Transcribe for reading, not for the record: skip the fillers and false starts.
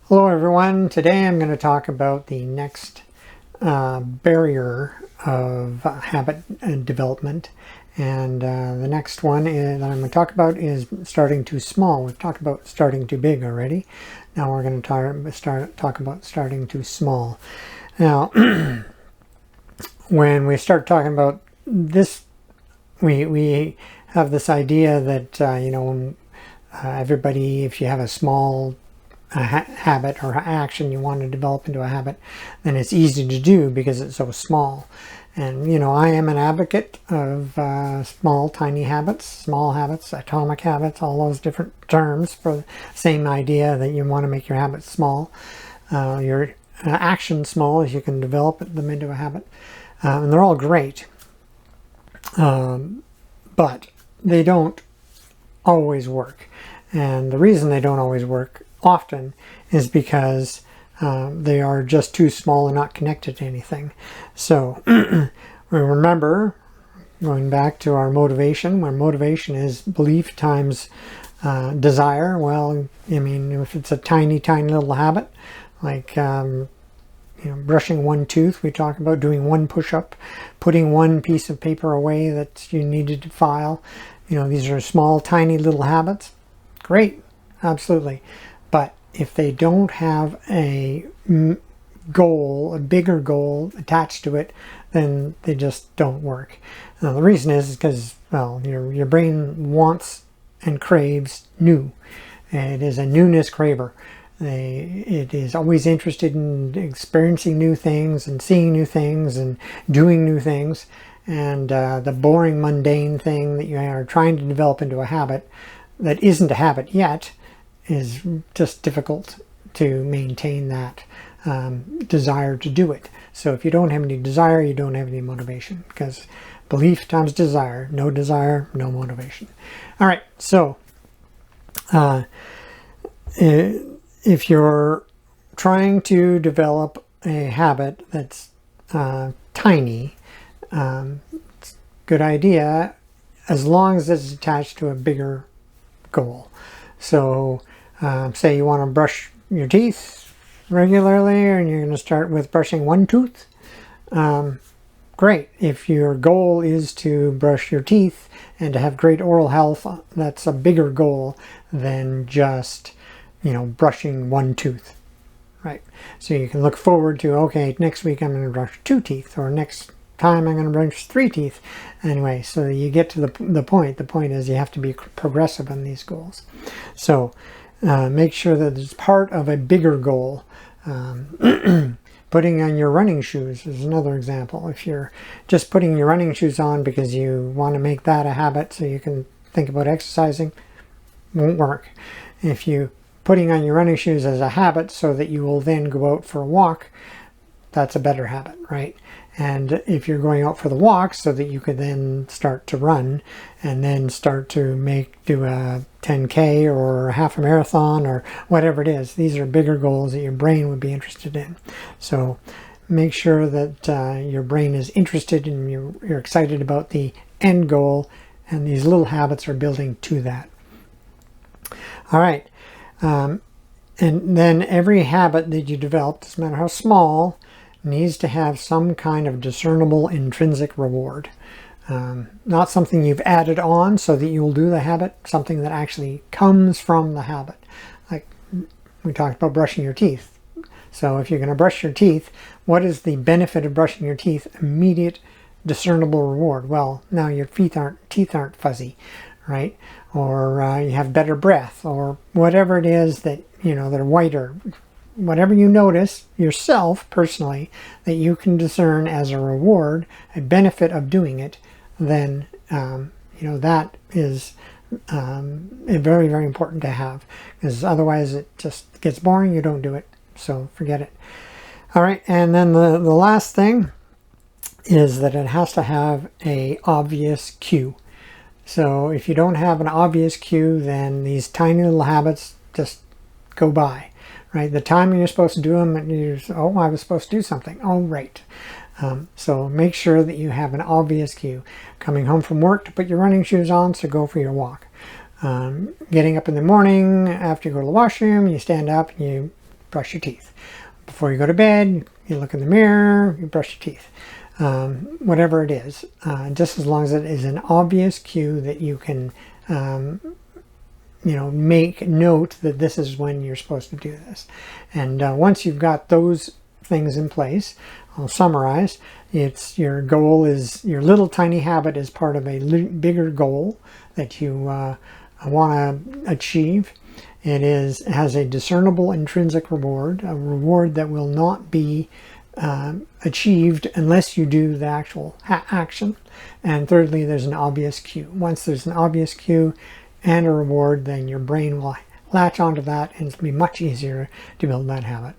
Hello everyone. Today I'm going to talk about the next barrier of habit development, and the next one that I'm going to talk about is starting too small. We've talked about starting too big already. Now we're going to talk about starting too small. Now when we start talking about this, we have this idea that everybody, if you have a small habit or action you want to develop into a habit, then it's easy to do because it's so small. And I am an advocate of small, tiny habits, small habits, atomic habits, all those different terms for the same idea that you want to make your habits small, your actions small, as you can develop them into a habit. And they're all great, but they don't always work. And the reason they don't always work often is because they are just too small and not connected to anything. So remember, going back to our motivation, where motivation is belief times desire. Well, I mean, if it's a tiny little habit, like brushing one tooth, we talk about doing one push-up, putting one piece of paper away that you needed to file. These are small, tiny little habits. Great, absolutely. But if they don't have a goal, a bigger goal attached to it, then they just don't work. Now, the reason is because, well, your brain wants and craves new. It is a newness craver. It is always interested in experiencing new things and seeing new things and doing new things. And the boring, mundane thing that you are trying to develop into a habit that isn't a habit yet is just difficult to maintain that desire to do it. So if you don't have any desire, you don't have any motivation, because belief times desire, no motivation. All right, so if you're trying to develop a habit that's tiny, it's a good idea as long as it's attached to a bigger goal. So say you want to brush your teeth regularly, and you're going to start with brushing one tooth. Great. If your goal is to brush your teeth and to have great oral health, that's a bigger goal than just brushing one tooth, right? So you can look forward to, okay, next week I'm going to brush 2 teeth, or next time I'm going to brush 3 teeth. Anyway, so you get to the point. The point is you have to be progressive on these goals. So make sure that it's part of a bigger goal. Putting on your running shoes is another example. If you're just putting your running shoes on because you want to make that a habit so you can think about exercising, won't work. If you putting on your running shoes as a habit so that you will then go out for a walk, that's a better habit, right? And if you're going out for the walk so that you could then start to run and then start to do a 10K or a half a marathon or whatever it is, these are bigger goals that your brain would be interested in. So make sure that your brain is interested and you're excited about the end goal, and these little habits are building to that. All right. And then every habit that you develop, doesn't matter how small, needs to have some kind of discernible intrinsic reward. Not something you've added on so that you'll do the habit, something that actually comes from the habit. Like we talked about brushing your teeth. So if you're going to brush your teeth, what is the benefit of brushing your teeth? Immediate discernible reward. Well, now your teeth aren't fuzzy, right? Or you have better breath, or whatever it is that, they're whiter. Whatever you notice yourself personally that you can discern as a reward, a benefit of doing it, then that is very, very important to have, because otherwise it just gets boring. You don't do it, so forget it. All right, and then the last thing is that it has to have a obvious cue. So if you don't have an obvious cue, then these tiny little habits just go by. Right, the time you're supposed to do them, and I was supposed to do something. Oh, right. So make sure that you have an obvious cue. Coming home from work to put your running shoes on, so go for your walk. Getting up in the morning after you go to the washroom, you stand up and you brush your teeth. Before you go to bed, you look in the mirror, you brush your teeth. Whatever it is, just as long as it is an obvious cue that you can make note that this is when you're supposed to do this. And once you've got those things in place, I'll summarize. It's your goal is your little tiny habit is part of a bigger goal that you want to achieve. It has a discernible intrinsic reward, a reward that will not be achieved unless you do the actual action. And thirdly, there's an obvious cue. Once there's an obvious cue and a reward, then your brain will latch onto that, and it'll be much easier to build that habit.